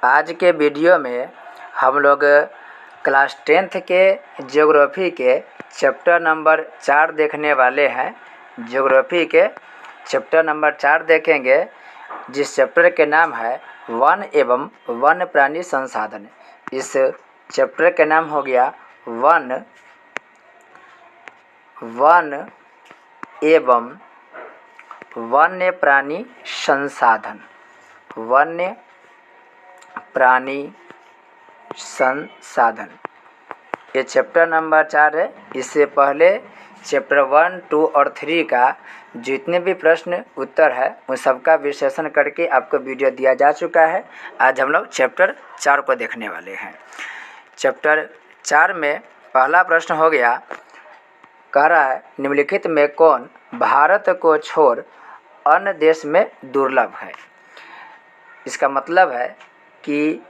आज के वीडियो में हम लोग क्लास 10th के ज्योग्राफी के चैप्टर नंबर 4 देखने वाले हैं। ज्योग्राफी के चैप्टर नंबर 4 देखेंगे, जिस चैप्टर के नाम है वन एवं वन्य प्राणी संसाधन। इस चैप्टर के नाम हो गया वन एवं वन्य प्राणी संसाधन। वन्य प्राणी संसाधन ये चैप्टर नंबर 4 है। इससे पहले चैप्टर 1, 2 और 3 का जितने भी प्रश्न उत्तर है उन सबका विश्लेषण करके आपको वीडियो दिया जा चुका है। आज हम लोग चैप्टर 4 को देखने वाले हैं। चैप्टर 4 में पहला प्रश्न हो गया, कह रहा है निम्नलिखित में कौन भारत को छोड़ अन्य देश में दुर्लभ है। इसका मतलब है कि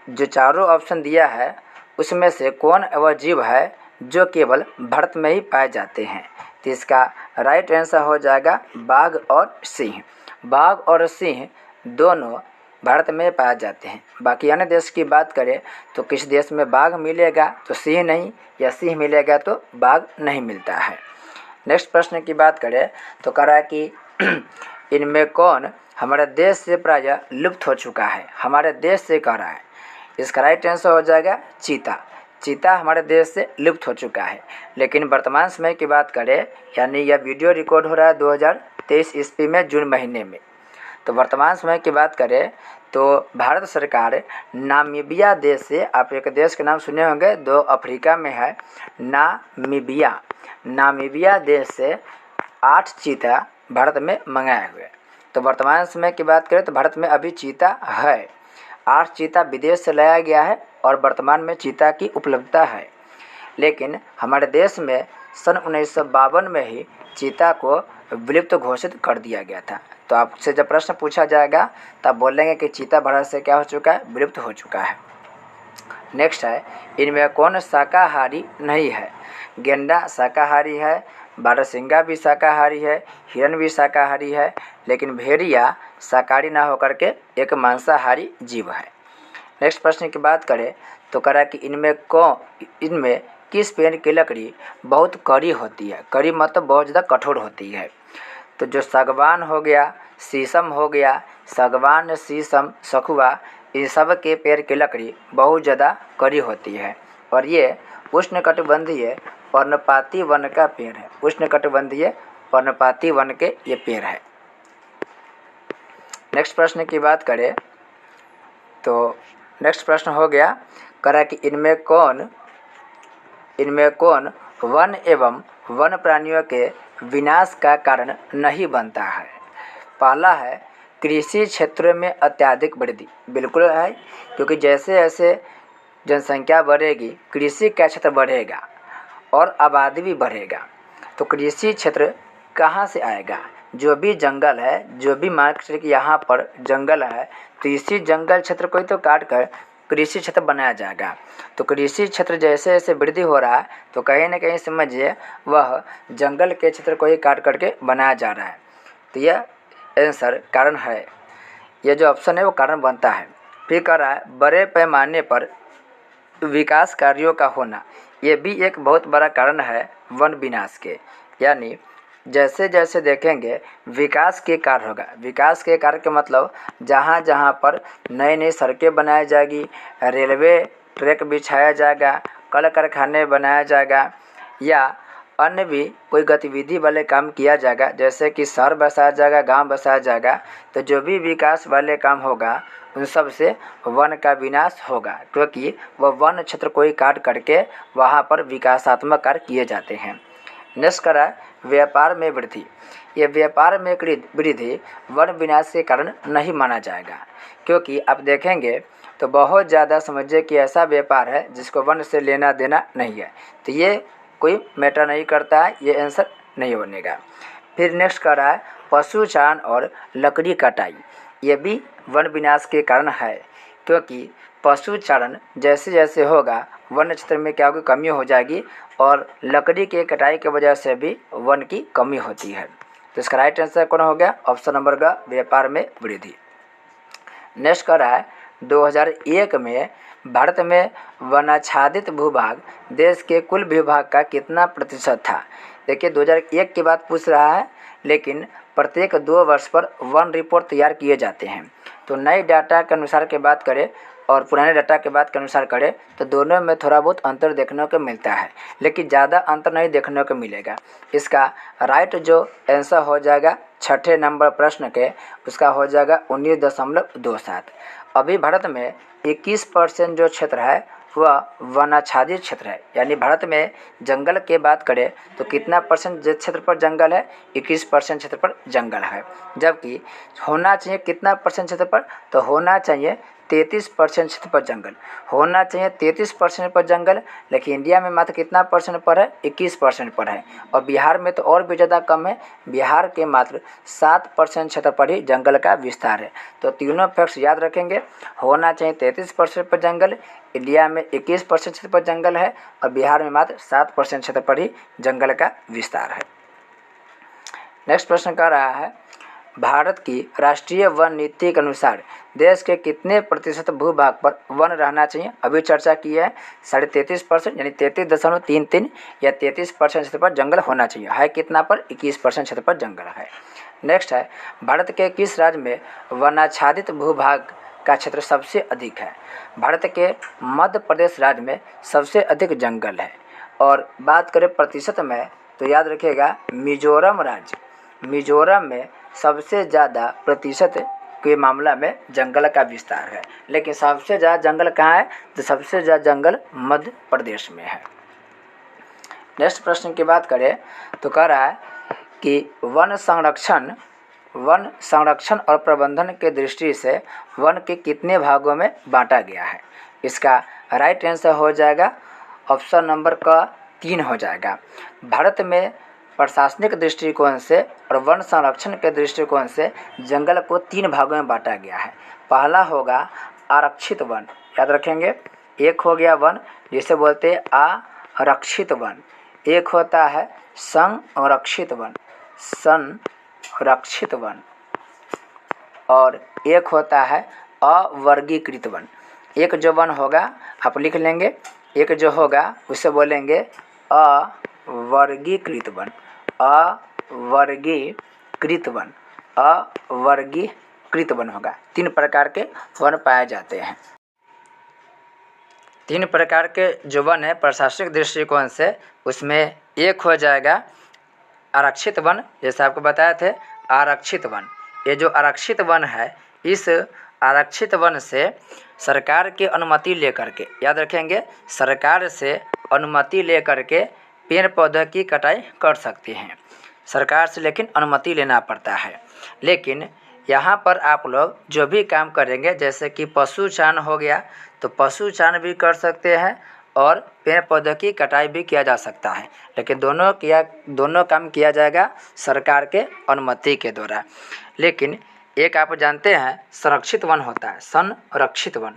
जो चारों ऑप्शन दिया है उसमें से कौन वह जीव है जो केवल भारत में ही पाए जाते हैं। तो इसका राइट आंसर हो जाएगा बाघ और सिंह। बाघ और सिंह दोनों भारत में पाए जाते हैं। बाकी अन्य देश की बात करें तो किस देश में बाघ मिलेगा तो सिंह नहीं, या सिंह मिलेगा तो बाघ नहीं मिलता है। नेक्स्ट प्रश्न की बात करें तो कह रहा है कि इनमें कौन हमारे देश से प्रायः लुप्त हो चुका है। हमारे देश से कह रहा है, इसका राइट आंसर हो जाएगा चीता। चीता हमारे देश से लुप्त हो चुका है। लेकिन वर्तमान समय की बात करें, यानी यह वीडियो रिकॉर्ड हो रहा है 2023 ईस्वी में जून महीने में, तो वर्तमान समय की बात करें तो भारत सरकार नामीबिया देश से, आप एक देश के नाम सुने होंगे, 2 अफ्रीका में है, नामीबिया देश से 8 चीता भारत में मंगाए हुए। तो वर्तमान समय की बात करें तो भारत में अभी चीता है। 8 चीता विदेश से लाया गया है और वर्तमान में चीता की उपलब्धता है। लेकिन हमारे देश में सन 1952 में ही चीता को विलुप्त घोषित कर दिया गया था। तो आपसे जब प्रश्न पूछा जाएगा तब बोलेंगे कि चीता भारत से क्या हो चुका है, विलुप्त हो चुका है। नेक्स्ट है, इनमें कौन शाकाहारी नहीं है। गेंडा शाकाहारी है, बारहसिंगा भी शाकाहारी है, हिरण भी शाकाहारी है, लेकिन भेड़िया शाकाहारी ना होकर के एक मांसाहारी जीव है। नेक्स्ट प्रश्न की बात करें तो कह रहा है कि इनमें किस पेड़ की लकड़ी बहुत कड़ी होती है। कड़ी मतलब बहुत ज़्यादा कठोर होती है। तो जो सागवान हो गया, शीशम हो गया, सागवान, शीशम, सखुआ, इन सब के पेड़ की लकड़ी बहुत ज़्यादा कड़ी होती है और ये उष्णकटिबंधीय पर्णपाती वन का पेड़ है। उष्णकटिबंधीय पर्णपाती वन के ये पेड़ है। नेक्स्ट प्रश्न की बात करें तो नेक्स्ट प्रश्न हो गया, करा कि इनमें कौन वन एवं वन प्राणियों के विनाश का कारण नहीं बनता है। पहला है कृषि क्षेत्र में अत्यधिक वृद्धि। बिल्कुल है, क्योंकि जैसे जैसे जनसंख्या बढ़ेगी कृषि का क्षेत्र बढ़ेगा और आबादी भी बढ़ेगा। तो कृषि क्षेत्र कहाँ से आएगा। जो भी जंगल है, जो भी मान के चलिए यहाँ पर जंगल है तो इसी जंगल क्षेत्र को ही तो काट कर कृषि क्षेत्र बनाया जाएगा। तो कृषि क्षेत्र जैसे जैसे वृद्धि हो रहा है तो कहीं ना कहीं समझिए वह जंगल के क्षेत्र को ही काट करके बनाया जा रहा है। तो यह आंसर कारण है, यह जो ऑप्शन है वो कारण बनता है। फिर कह रहा है बड़े पैमाने पर विकास कार्यों का होना, ये भी एक बहुत बड़ा कारण है वन विनाश के। यानी जैसे जैसे देखेंगे विकास के कार्य होगा। विकास के कार्य का मतलब जहाँ जहाँ पर नई नई सड़कें बनाई जाएगी, रेलवे ट्रैक बिछाया जाएगा, कल कारखाने बनाया जाएगा, या अन्य भी कोई गतिविधि वाले काम किया जाएगा, जैसे कि शहर बसाया जाएगा, गांव बसाया जाएगा, तो जो भी विकास वाले काम होगा उन सब से वन का विनाश होगा, क्योंकि वह वन क्षेत्र को ही काट करके वहाँ पर विकासात्मक कार्य किए जाते हैं। नेक्स्ट करा व्यापार में वृद्धि। ये व्यापार में वृद्धि वन विनाश के कारण नहीं माना जाएगा, क्योंकि आप देखेंगे तो बहुत ज़्यादा समझिए कि ऐसा व्यापार है जिसको वन से लेना देना नहीं है, तो ये कोई मैटर नहीं करता है, ये आंसर नहीं बनेगा। फिर नेक्स्ट कर रहा है पशुचारण और लकड़ी कटाई, ये भी वन विनाश के कारण है, क्योंकि पशुचारण जैसे जैसे होगा वन क्षेत्र में क्या होगी, कमी हो जाएगी और लकड़ी के कटाई की वजह से भी वन की कमी होती है। तो इसका राइट आंसर कौन हो गया, ऑप्शन नंबर का व्यापार में वृद्धि। नेक्स्ट कर रहा है 2001 में भारत में वनाच्छादित भूभाग देश के कुल भूभाग का कितना प्रतिशत था? देखिए 2001 की बात पूछ रहा है, लेकिन प्रत्येक 2 वर्ष पर वन रिपोर्ट तैयार किए जाते हैं। तो नए डाटा के अनुसार की बात करें और पुराने डाटा के बात के अनुसार करें तो दोनों में थोड़ा बहुत अंतर देखने को मिलता है, लेकिन ज़्यादा अंतर नहीं देखने को मिलेगा। इसका राइट जो आंसर हो जाएगा 6ठे नंबर प्रश्न के, उसका हो जाएगा 19.27। अभी भारत में 21% जो क्षेत्र है वह वनाच्छादित क्षेत्र है, यानी भारत में जंगल के बात करें तो कितना परसेंट क्षेत्र पर जंगल है? 21% क्षेत्र पर जंगल है। जबकि होना चाहिए कितना परसेंट क्षेत्र पर? तो होना चाहिए 33% क्षेत्र पर जंगल, होना चाहिए 33% पर जंगल, लेकिन इंडिया में मात्र कितना परसेंट पर है? 21% पर है। और बिहार में तो और भी ज़्यादा कम है, बिहार के मात्र 7% क्षेत्र पर ही जंगल का विस्तार है। तो तीनों फैक्ट्स याद रखेंगे, होना चाहिए 33% पर जंगल, इंडिया में 21% क्षेत्र पर जंगल है और बिहार में मात्र 7% क्षेत्र पर ही जंगल का विस्तार है। नेक्स्ट प्रश्न कह रहा है, भारत की राष्ट्रीय वन नीति के अनुसार देश के कितने प्रतिशत भूभाग पर वन रहना चाहिए? अभी चर्चा की है 33.5% यानी 33.33 या 33% क्षेत्र पर जंगल होना चाहिए। है कितना पर? 21% क्षेत्र पर जंगल है। नेक्स्ट है, भारत के किस राज्य में वनाच्छादित भूभाग का क्षेत्र सबसे अधिक है? भारत के मध्य प्रदेश राज्य में सबसे अधिक जंगल है। और बात करें प्रतिशत में तो याद रखिएगा मिजोरम राज्य, मिजोरम में सबसे ज़्यादा प्रतिशत के मामला में जंगल का विस्तार है। लेकिन सबसे ज़्यादा जंगल कहाँ है? तो सबसे ज़्यादा जंगल मध्य प्रदेश में है। नेक्स्ट प्रश्न की बात करें तो कह रहा है कि वन संरक्षण और प्रबंधन के दृष्टि से वन के कितने भागों में बांटा गया है? इसका राइट आंसर हो जाएगा ऑप्शन नंबर का 3 हो जाएगा। भारत में प्रशासनिक दृष्टिकोण से और वन संरक्षण के दृष्टिकोण से जंगल को 3 भागों में बांटा गया है। पहला होगा आरक्षित वन, याद रखेंगे। एक हो गया वन जिसे बोलते हैं आरक्षित वन, एक होता है संरक्षित वन, संरक्षित वन, और एक होता है अवर्गीकृत वन। एक जो वन होगा आप लिख लेंगे, एक जो होगा उसे बोलेंगे अवर्गीकृत वन, अवर्गीकृत वन, अवर्गीकृत वन होगा। 3 प्रकार के वन पाए जाते हैं। 3 प्रकार के जो वन है प्रशासनिक दृष्टिकोण से, उसमें एक हो जाएगा आरक्षित वन, जैसे आपको बताए थे आरक्षित वन। ये जो आरक्षित वन है, इस आरक्षित वन से सरकार की अनुमति लेकर के, याद रखेंगे, सरकार से अनुमति लेकर के पेड़ पौधे की कटाई कर सकते हैं। सरकार से लेकिन अनुमति लेना पड़ता है। लेकिन यहाँ पर आप लोग जो भी काम करेंगे, जैसे कि पशु चारण हो गया, तो पशु चारण भी कर सकते हैं और पेड़ पौधों की कटाई भी किया जा सकता है। लेकिन दोनों काम किया जाएगा सरकार के अनुमति के द्वारा। लेकिन एक आप जानते हैं संरक्षित वन होता है, संरक्षित वन।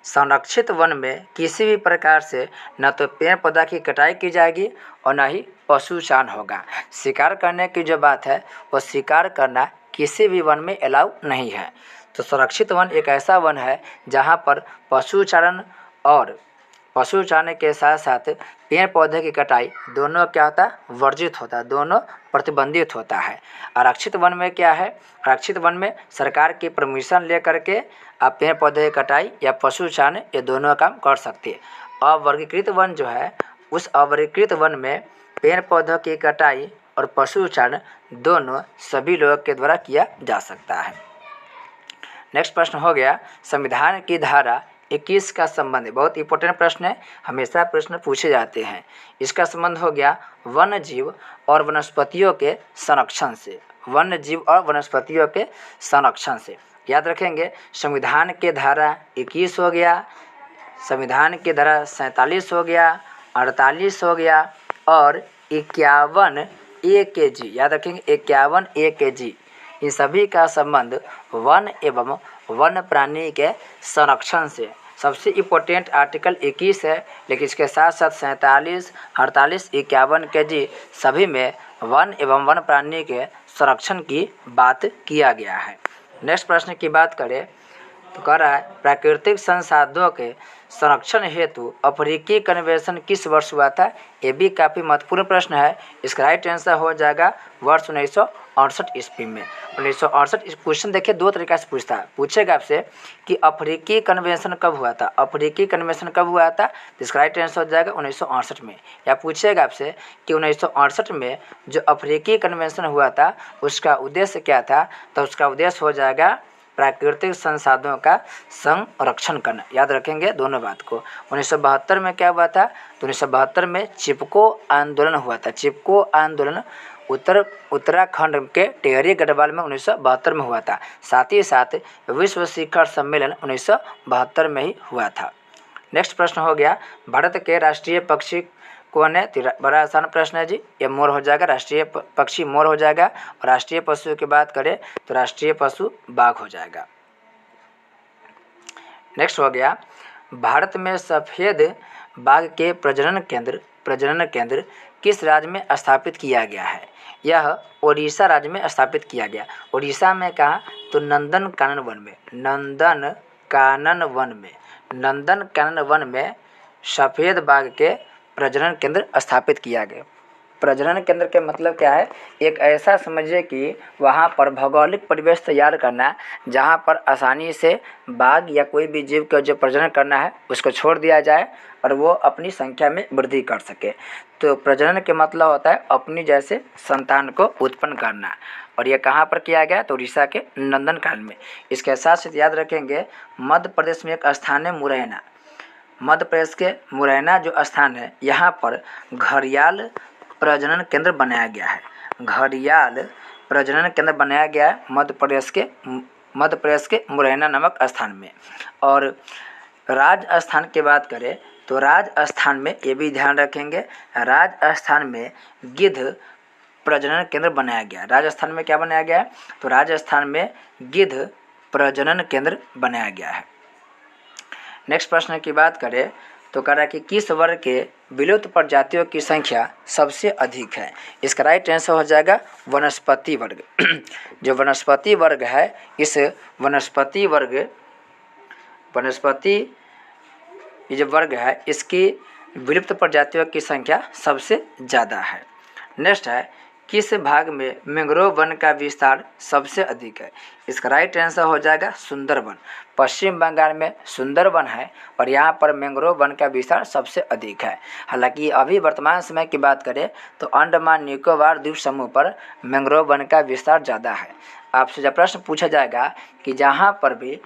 संरक्षित वन में किसी भी प्रकार से न तो पेड़ पौधा की कटाई की जाएगी और न ही पशु चारण होगा। शिकार करने की जो बात है वो शिकार करना किसी भी वन में अलाउ नहीं है। तो संरक्षित वन एक ऐसा वन है जहाँ पर पशु चारण और पशु चारण के साथ साथ पेड़ पौधे की कटाई दोनों क्या होता है? वर्जित होता है, दोनों प्रतिबंधित होता है। आरक्षित वन में क्या है? आरक्षित वन में सरकार की परमिशन ले करके आप पेड़ पौधे की कटाई या पशु चारण ये दोनों काम कर सकते हैं। अवर्गीकृत वन जो है, उस अवर्गीकृत वन में पेड़ पौधों की कटाई और पशु चारण दोनों सभी लोगों के द्वारा किया जा सकता है। नेक्स्ट प्रश्न हो गया, संविधान की धारा 21 का संबंध है। बहुत इंपॉर्टेंट प्रश्न है, हमेशा प्रश्न पूछे जाते हैं। इसका संबंध हो गया वन्य जीव और वनस्पतियों के संरक्षण से, वन्य जीव और वनस्पतियों के संरक्षण से। याद रखेंगे संविधान के धारा 21 हो गया, संविधान की धारा 47 हो गया, 48 हो गया और 51 AKG, याद रखेंगे 51 AKG। इन सभी का संबंध वन एवं वन्य प्राणी के संरक्षण से। सबसे इम्पोर्टेंट आर्टिकल 21 है, लेकिन इसके साथ साथ 47, 48, 51 KG सभी में वन एवं वन्य प्राणी के संरक्षण की बात किया गया है। नेक्स्ट प्रश्न की बात करें तो कह रहा है प्राकृतिक संसाधनों के संरक्षण हेतु अफ्रीकी कन्वेंशन किस वर्ष हुआ था। ये भी काफ़ी महत्वपूर्ण प्रश्न है। इसका राइट आंसर हो जाएगा वर्ष 1968 ईस्वी में। 1968 इस क्वेश्चन देखिए दो तरीका से पूछेगा आपसे कि अफ्रीकी कन्वेंशन कब हुआ था। अफ्रीकी कन्वेंशन कब हुआ था, तो इसका राइट आंसर हो जाएगा 1968 में। या पूछेगा आपसे कि 1968 में जो अफ्रीकी कन्वेंशन हुआ था उसका उद्देश्य क्या था, तो उसका उद्देश्य हो जाएगा प्राकृतिक संसाधनों का संरक्षण करना। याद रखेंगे दोनों बात को। 1972 में क्या हुआ था, तो 1972 में चिपको आंदोलन हुआ था। चिपको आंदोलन उत्तराखंड के टिहरी गढ़वाल में 1972 में हुआ था। साथ ही साथ विश्व शिखर सम्मेलन 1972 में ही हुआ था। नेक्स्ट प्रश्न हो गया, भारत के राष्ट्रीय पक्षी कौन है। बड़ा आसान प्रश्न है जी, ये मोर हो जाएगा। राष्ट्रीय पक्षी मोर हो जाएगा। और राष्ट्रीय पशु की बात करें तो राष्ट्रीय पशु बाघ हो जाएगा। नेक्स्ट हो गया, भारत में सफ़ेद बाघ के प्रजनन केंद्र किस राज्य में स्थापित किया गया है। यह ओडिशा राज्य में स्थापित किया गया। ओडिशा में कहाँ, तो नंदन कानन वन में सफ़ेद बाघ के प्रजनन केंद्र स्थापित किया गया। प्रजनन केंद्र के मतलब क्या है, एक ऐसा समझिए कि वहाँ पर भौगोलिक परिवेश तैयार करना जहाँ पर आसानी से बाघ या कोई भी जीव का जो प्रजनन करना है उसको छोड़ दिया जाए और वो अपनी संख्या में वृद्धि कर सके। तो प्रजनन के मतलब होता है अपनी जैसे संतान को उत्पन्न करना। और ये कहाँ पर किया गया, तो उड़ीसा के नंदनकानन में। इसके साथ साथ याद रखेंगे मध्य प्रदेश में एक स्थान है मुरैना। मध्य प्रदेश के मुरैना जो स्थान है यहाँ पर घड़ियाल प्रजनन केंद्र बनाया गया है। घड़ियाल प्रजनन केंद्र बनाया गया है मध्य प्रदेश के मुरैना नामक स्थान में। और राजस्थान की बात करें तो राजस्थान में ये भी ध्यान रखेंगे, राजस्थान में गिद्ध प्रजनन केंद्र बनाया गया। राजस्थान में क्या बनाया गया है, तो राजस्थान में गिद्ध प्रजनन केंद्र बनाया गया है। नेक्स्ट प्रश्न की बात करें तो कह रहा है कि किस वर्ग के विलुप्त प्रजातियों की संख्या सबसे अधिक है। इसका राइट आंसर हो जाएगा वनस्पति वर्ग। जो वनस्पति वर्ग है, इस वनस्पति ये जो वर्ग है इसकी विलुप्त प्रजातियों की संख्या सबसे ज़्यादा है। नेक्स्ट है, किस भाग में मैंग्रोव वन का विस्तार सबसे अधिक है। इसका राइट आंसर हो जाएगा सुंदरवन। पश्चिम बंगाल में सुंदरवन है और यहाँ पर मैंग्रोव वन का विस्तार सबसे अधिक है। हालांकि अभी वर्तमान समय की बात करें तो अंडमान निकोबार द्वीप समूह पर मैंग्रोव वन का विस्तार ज़्यादा है। आपसे जब प्रश्न पूछा जाएगा कि जहाँ पर भी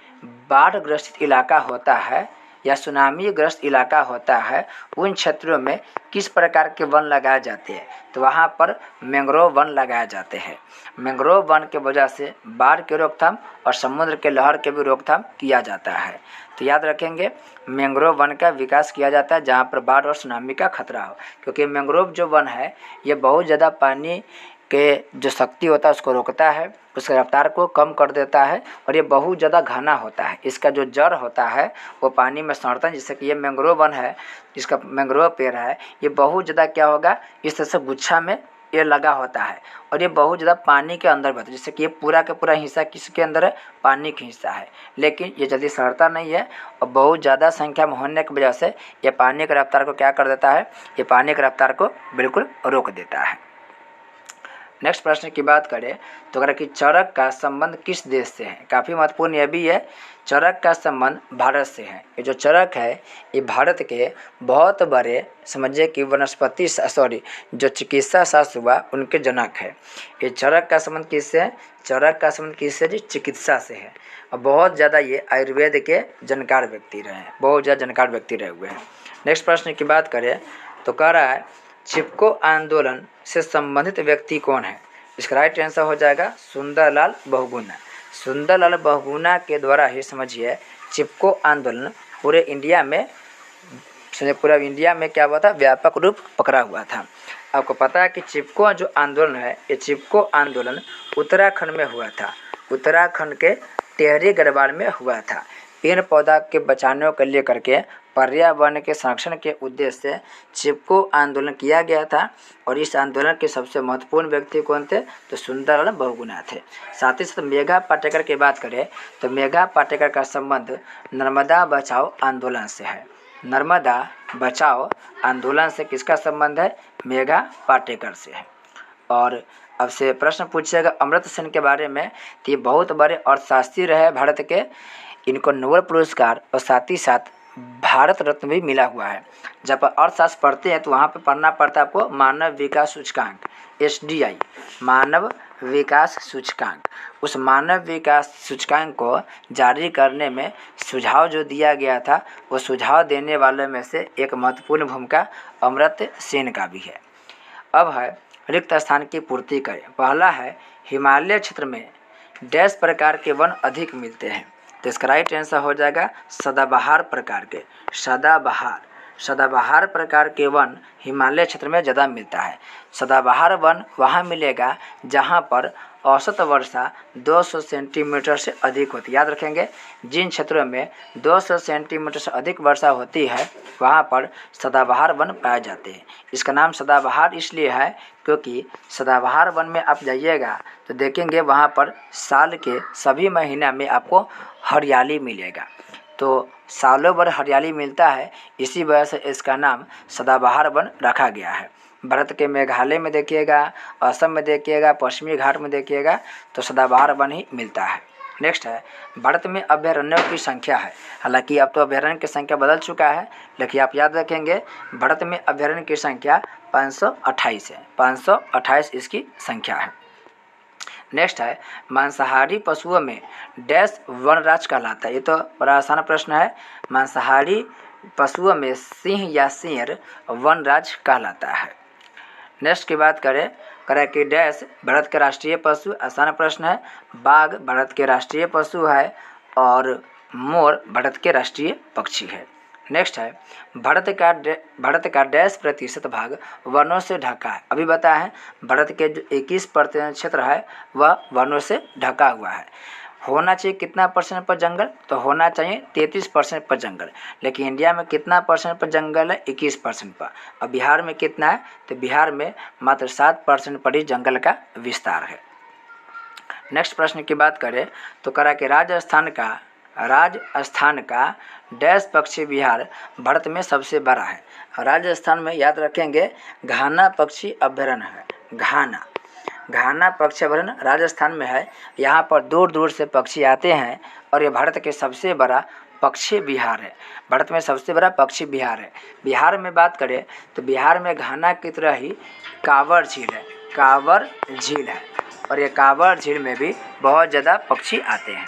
बाढ़ ग्रसित इलाका होता है या सुनामी ग्रस्त इलाका होता है उन क्षेत्रों में किस प्रकार के वन लगाए जाते हैं, तो वहाँ पर मैंग्रोव वन लगाए जाते हैं। मैंग्रोव वन के वजह से बाढ़ की रोकथाम और समुद्र के लहर के भी रोकथाम किया जाता है। तो याद रखेंगे मैंग्रोव वन का विकास किया जाता है जहाँ पर बाढ़ और सुनामी का खतरा हो, क्योंकि मैंग्रोव जो वन है ये बहुत ज़्यादा पानी के जो शक्ति होता है उसको रोकता है, उसके रफ्तार को कम कर देता है और ये बहुत ज़्यादा घना होता है। इसका जो जड़ होता है वो पानी में सड़ता है, जिससे कि ये मैंग्रोव वन है, जिसका मैंग्रोव पेड़ है, ये बहुत ज़्यादा क्या होगा इस तरह से गुच्छा में ये लगा होता है और ये बहुत ज़्यादा पानी के अंदर बहता है, जिससे कि ये पूरा का पूरा हिस्सा किसके अंदर है, पानी का हिस्सा है। लेकिन ये जल्दी सड़ता नहीं है और बहुत ज़्यादा संख्या में होने की वजह से ये पानी के रफ्तार को क्या कर देता है, ये पानी के रफ्तार को बिल्कुल रोक देता है। नेक्स्ट प्रश्न की बात करें तो अगर कि चरक का संबंध किस देश से है। काफ़ी महत्वपूर्ण यह भी है, चरक का संबंध भारत से है। ये जो चरक है ये भारत के बहुत बड़े समझिए कि जो चिकित्सा शास्त्र हुआ उनके जनक है। ये चरक का संबंध किससे है, चरक का संबंध किससे जी, चिकित्सा से है। और बहुत ज़्यादा ये आयुर्वेद के जानकार व्यक्ति रहे हैं, बहुत ज़्यादा जानकार व्यक्ति रहे हुए हैं। नेक्स्ट प्रश्न की बात करें तो कह रहा है चिपको आंदोलन से संबंधित व्यक्ति कौन है। इसका राइट आंसर हो जाएगा सुंदरलाल बहुगुणा। सुंदरलाल बहुगुणा के द्वारा ही समझिए चिपको आंदोलन पूरे इंडिया में क्या हुआ था, व्यापक रूप पकड़ा हुआ था। आपको पता है कि चिपको जो आंदोलन है ये चिपको आंदोलन उत्तराखंड में हुआ था, उत्तराखंड के टिहरी गढ़वाल में हुआ था। पेड़ पौधा के बचाने को लेकर के पर्यावरण के संरक्षण के उद्देश्य से चिपको आंदोलन किया गया था। और इस आंदोलन के सबसे महत्वपूर्ण व्यक्ति कौन थे? तो सुंदरलाल बहुगुणा थे। साथ ही साथ मेघा पाटेकर की बात करें तो मेघा पाटेकर का संबंध नर्मदा बचाओ आंदोलन से है। नर्मदा बचाओ आंदोलन से किसका संबंध है? मेघा पाटेकर से है। और अब से प्रश्न पूछेगा अमर्त्य सेन के बारे में, तो ये बहुत बड़े अर्थशास्त्री रहे भारत के। इनको नोबेल पुरस्कार और साथ ही साथ भारत रत्न भी मिला हुआ है। जब अर्थशास्त्र पढ़ते हैं तो वहाँ पे पढ़ना पड़ता है आपको मानव विकास सूचकांक, SDI, मानव विकास सूचकांक। उस मानव विकास सूचकांक को जारी करने में सुझाव जो दिया गया था, वो सुझाव देने वाले में से एक महत्वपूर्ण भूमिका अमर्त्य सेन का भी है। अब है रिक्त स्थान की पूर्ति करें। पहला है हिमालय क्षेत्र में डैश प्रकार के वन अधिक मिलते हैं, तो इसका राइट आंसर हो जाएगा सदाबहार प्रकार के। सदाबहार प्रकार के वन हिमालय क्षेत्र में ज़्यादा मिलता है। सदाबहार वन वहाँ मिलेगा जहाँ पर औसत वर्षा 200 सेंटीमीटर से अधिक होती है। याद रखेंगे, जिन क्षेत्रों में 200 सेंटीमीटर से अधिक वर्षा होती है वहाँ पर सदाबहार वन पाए जाते हैं। इसका नाम सदाबहार इसलिए है क्योंकि सदाबहार वन में आप जाइएगा तो देखेंगे वहाँ पर साल के सभी महीना में आपको हरियाली मिलेगा। तो सालों भर हरियाली मिलता है, इसी वजह से इसका नाम सदाबहार वन रखा गया है। भारत के मेघालय में देखिएगा, असम में देखिएगा, पश्चिमी घाट में देखिएगा तो सदाबहार वन ही मिलता है। नेक्स्ट है भारत में अभयारण्यों की संख्या है। हालांकि अब तो अभयारण्य की संख्या बदल चुका है, लेकिन आप याद रखेंगे भारत में अभयारण्य की संख्या 528 है। 528 इसकी संख्या है। नेक्स्ट है मांसाहारी पशुओं में डैश वनराज कहलाता है। ये तो बड़ा आसान प्रश्न है। मांसाहारी पशुओं में सिंह या शेर वनराज कहलाता है। नेक्स्ट की बात करें कि डैश भारत के राष्ट्रीय पशु, आसान प्रश्न है। बाघ भारत के राष्ट्रीय पशु है और मोर भारत के राष्ट्रीय पक्षी है। नेक्स्ट है भारत का डैश प्रतिशत भाग वनों से ढका है। अभी बताया है भारत के जो 21% क्षेत्र है वह वनों से ढका हुआ है। होना चाहिए कितना % पर जंगल? तो होना चाहिए 33% पर जंगल, लेकिन इंडिया में कितना % पर जंगल है? 21% पर। अब बिहार में कितना है? तो बिहार में मात्र 7% पर ही जंगल का विस्तार है। नेक्स्ट प्रश्न की बात करें तो कि राजस्थान का डैश पक्षी विहार भारत में सबसे बड़ा है। राजस्थान में याद रखेंगे घाना पक्षी अभयारण्य है। घाना पक्षी अभयारण्य राजस्थान में है। यहाँ पर दूर दूर से पक्षी आते हैं और ये भारत के सबसे बड़ा पक्षी विहार है। भारत में सबसे बड़ा पक्षी विहार है। बिहार में बात करें तो बिहार में घाना की तरह ही कांवर झील है और ये कांवर झील में भी बहुत ज़्यादा पक्षी आते हैं।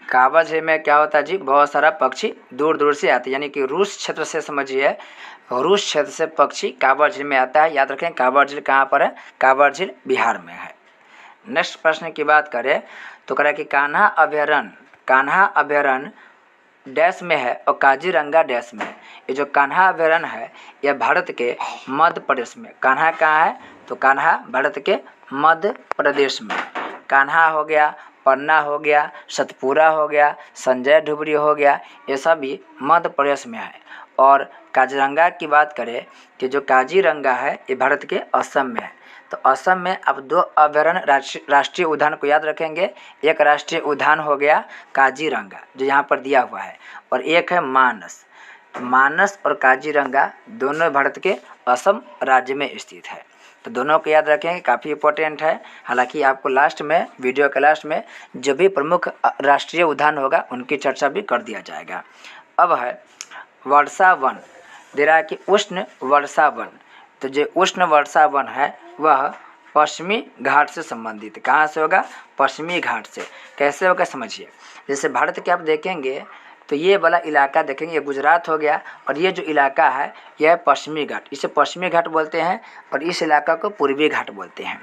कांवर झील में क्या होता है जी? बहुत सारा पक्षी दूर दूर से आते हैं, यानी कि रूस क्षेत्र से समझिए, रूस क्षेत्र से पक्षी कांवर झील में आता है। याद रखें कांवर झील कहाँ पर है? कांवर झील बिहार में है। नेक्स्ट प्रश्न की बात करें तो कि कान्हा अभयारण्य डैश में है और काजीरंगा डैश में है। ये जो कान्हा अभयारण्य है यह भारत के मध्य प्रदेश में। कान्हा कहाँ है? तो कान्हा भारत के मध्य प्रदेश में। कान्हा हो गया, पन्ना हो गया, सतपुरा हो गया, संजय ढुबरी हो गया, ये सभी मध्य प्रदेश में है। और काजीरंगा की बात करें कि जो काजीरंगा है ये भारत के असम में है। तो असम में आप 2 अभयारण्य राष्ट्रीय उद्यान को याद रखेंगे। एक राष्ट्रीय उद्यान हो गया काजीरंगा जो यहाँ पर दिया हुआ है, और एक है मानस और काजीरंगा दोनों भारत के असम राज्य में स्थित है। तो दोनों को याद रखेंगे, काफ़ी इंपॉर्टेंट है। हालांकि आपको लास्ट में, वीडियो के लास्ट में जो भी प्रमुख राष्ट्रीय उद्यान होगा उनकी चर्चा भी कर दिया जाएगा। अब है वर्षा वन, दे रहा है कि उष्ण वर्षा वन। तो जो उष्ण वर्षा वन है वह पश्चिमी घाट से संबंधित। कहाँ से होगा? पश्चिमी घाट से। कैसे होगा समझिए। जैसे भारत के आप देखेंगे तो ये वाला इलाका देखेंगे, ये गुजरात हो गया, और ये जो इलाका है यह है पश्चिमी घाट। इसे पश्चिमी घाट बोलते हैं और इस इलाका को पूर्वी घाट बोलते हैं।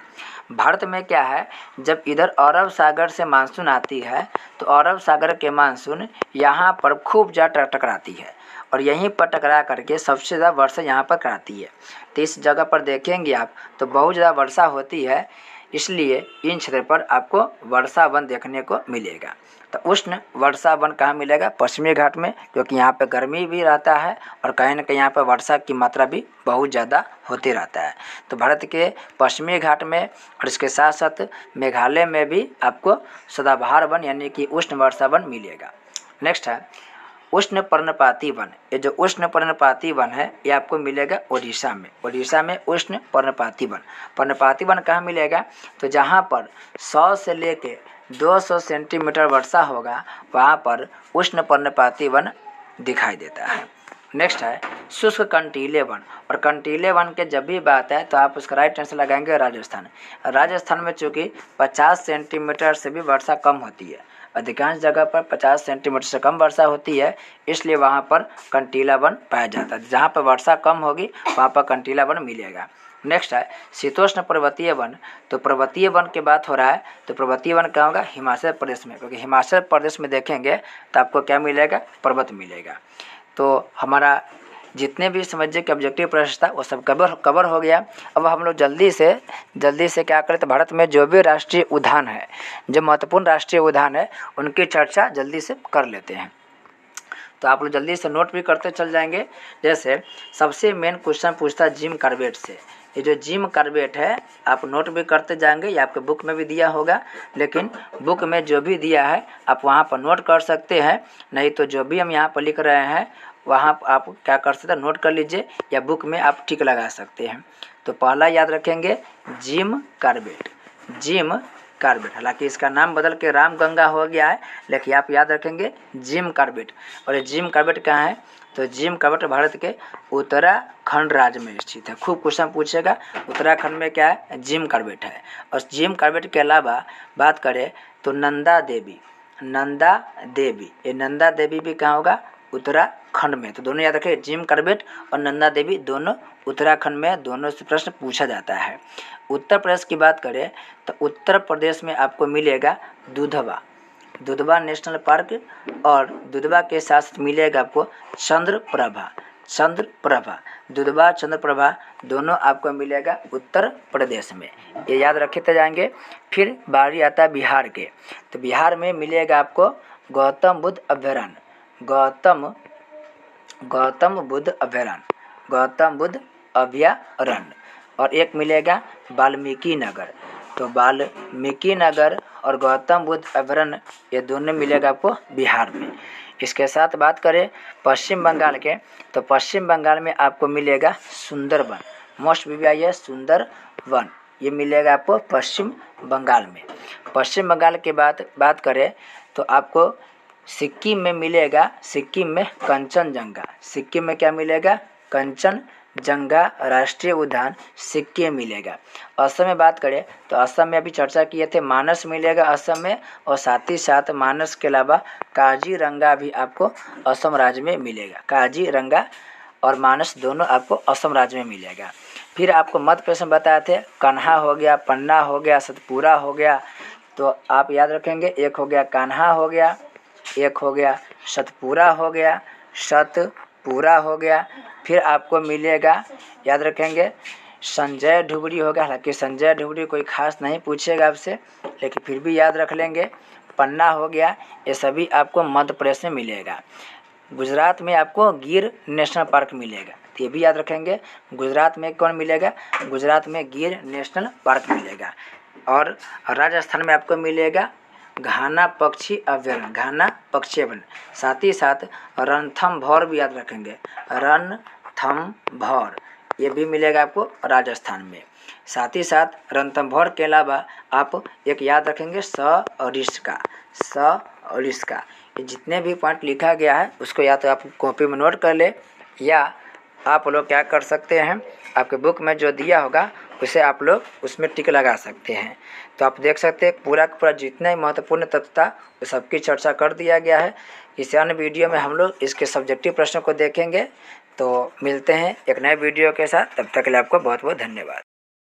भारत में क्या है, जब इधर अरब सागर से मानसून आती है तो अरब सागर के मानसून यहाँ पर खूब ज़्यादा टकराती है और यहीं पर टकरा करके सबसे ज़्यादा वर्षा यहाँ पर कराती है। तो इस जगह पर देखेंगे आप तो बहुत ज़्यादा वर्षा होती है, इसलिए इन क्षेत्र पर आपको वर्षा वन देखने को मिलेगा। तो उष्ण वर्षा वन कहाँ मिलेगा? पश्चिमी घाट में, क्योंकि यहाँ पे गर्मी भी रहता है और कहीं ना कहीं यहाँ पे वर्षा की मात्रा भी बहुत ज़्यादा होती रहता है। तो भारत के पश्चिमी घाट में और इसके साथ साथ मेघालय में भी आपको सदाबहार वन यानी कि उष्ण वर्षा वन मिलेगा। नेक्स्ट है उष्ण पर्णपाती वन। ये जो उष्ण पर्णपाती वन है ये आपको मिलेगा उड़ीसा में। उड़ीसा में उष्ण पर्णपाती वन। पर्णपाती वन कहाँ मिलेगा? तो जहाँ पर 100 से लेके 200 सेंटीमीटर वर्षा होगा वहाँ पर उष्ण पर्णपाती वन दिखाई देता है। नेक्स्ट है शुष्क कंटीले वन। और कंटीले वन के जब भी बात है तो आप उसका राइट आंसर लगाएंगे राजस्थान। राजस्थान में चूँकि 50 सेंटीमीटर से भी वर्षा कम होती है, अधिकांश जगह पर 50 सेंटीमीटर से कम वर्षा होती है, इसलिए वहाँ पर कंटीला वन पाया जाता है। जहाँ पर वर्षा कम होगी वहाँ पर कंटीला वन मिलेगा। नेक्स्ट है शीतोष्ण पर्वतीय वन। तो पर्वतीय वन की बात हो रहा है तो पर्वतीय वन क्या होगा? हिमाचल प्रदेश में, क्योंकि हिमाचल प्रदेश में देखेंगे तो आपको क्या मिलेगा? पर्वत मिलेगा। तो हमारा जितने भी समझिए कि ऑब्जेक्टिव प्रश्न था वो सब कवर हो गया। अब हम लोग जल्दी से क्या करें? तो भारत में जो भी राष्ट्रीय उद्यान है, जो महत्वपूर्ण राष्ट्रीय उद्यान है, उनकी चर्चा जल्दी से कर लेते हैं। तो आप लोग जल्दी से नोट भी करते चल जाएंगे। जैसे सबसे मेन क्वेश्चन पूछता है जिम कॉर्बेट से। ये जो जिम कॉर्बेट है आप नोट भी करते जाएंगे, ये आपके बुक में भी दिया होगा, लेकिन बुक में जो भी दिया है आप वहाँ पर नोट कर सकते हैं, नहीं तो जो भी हम यहाँ पर लिख रहे हैं वहाँ आप क्या कर सकते हैं? नोट कर लीजिए या बुक में आप टिक लगा सकते हैं। तो पहला याद रखेंगे जिम कॉर्बेट। जिम कॉर्बेट, हालांकि इसका नाम बदल के रामगंगा हो गया है, लेकिन आप याद रखेंगे जिम कॉर्बेट। और ये जिम कॉर्बेट कहाँ है? तो जिम कॉर्बेट भारत के उत्तराखंड राज्य में स्थित है। खूब क्वेश्चन पूछेगा, उत्तराखंड में क्या है? जिम कॉर्बेट है। और जिम कॉर्बेट के अलावा बात करें तो नंदा देवी, ये नंदा देवी भी कहाँ होगा? उत्तराखंड में। तो दोनों याद रखें, जिम कॉर्बेट और नंदा देवी दोनों उत्तराखंड में, दोनों से प्रश्न पूछा जाता है। उत्तर प्रदेश की बात करें तो उत्तर प्रदेश में आपको मिलेगा दुधवा नेशनल पार्क, और दुधवा के साथ मिलेगा आपको चंद्रप्रभा। दुधवा चंद्रप्रभा दोनों आपको मिलेगा उत्तर प्रदेश में, ये याद रखते जाएंगे। फिर बारी आता है बिहार के। तो बिहार में मिलेगा आपको गौतम बुद्ध अभयारण्य, और एक मिलेगा वाल्मीकि नगर। तो वाल्मीकि नगर और गौतम बुद्ध अभयारण्य ये दोनों मिलेगा आपको बिहार में। इसके साथ बात करें पश्चिम बंगाल के, तो पश्चिम बंगाल में आपको मिलेगा सुंदरवन। मोस्ट वीआई है सुंदरवन, ये मिलेगा आपको पश्चिम बंगाल में। पश्चिम बंगाल के बात करें तो आपको सिक्किम में मिलेगा, सिक्किम में कंचनजंगा। सिक्किम में क्या मिलेगा? कंचनजंगा राष्ट्रीय उद्यान सिक्किम मिलेगा। असम में बात करें तो असम में अभी चर्चा किए थे, मानस मिलेगा असम में, और साथ ही साथ मानस के अलावा काजीरंगा भी आपको असम राज्य में मिलेगा। काजीरंगा और मानस दोनों आपको असम राज्य में मिलेगा। फिर आपको मध्य प्रदेश में बताए थे कान्हा हो गया, पन्ना हो गया, सतपुरा हो गया। तो आप याद रखेंगे, एक हो गया कान्हा हो गया, एक हो गया सतपुरा हो गया। फिर आपको मिलेगा, याद रखेंगे, संजय ढुबरी हो गया। हालांकि संजय ढुबरी कोई खास नहीं पूछेगा आपसे, लेकिन फिर भी याद रख लेंगे। पन्ना हो गया, ये सभी आपको मध्य प्रदेश में मिलेगा। गुजरात में आपको गिर नेशनल पार्क मिलेगा, तो ये भी याद रखेंगे। गुजरात में कौन मिलेगा? गुजरात में गिर नेशनल पार्क मिलेगा। और राजस्थान में आपको मिलेगा घाना पक्षी अभयारण्य। साथ ही साथ रणथंभौर भी याद रखेंगे, रणथंभौर ये भी मिलेगा आपको राजस्थान में। साथ ही साथ रणथंभौर के अलावा आप एक याद रखेंगे सरिस्का। ये जितने भी पॉइंट लिखा गया है उसको या तो आप कॉपी में नोट कर ले, या आप लोग क्या कर सकते हैं, आपके बुक में जो दिया होगा उसे आप लोग उसमें टिक लगा सकते हैं। तो आप देख सकते हैं पूरा का पूरा जितना ही महत्वपूर्ण तथ्य था वो सबकी चर्चा कर दिया गया है। इस अन्य वीडियो में हम लोग इसके सब्जेक्टिव प्रश्नों को देखेंगे। तो मिलते हैं एक नए वीडियो के साथ, तब तक के लिए आपको बहुत बहुत धन्यवाद।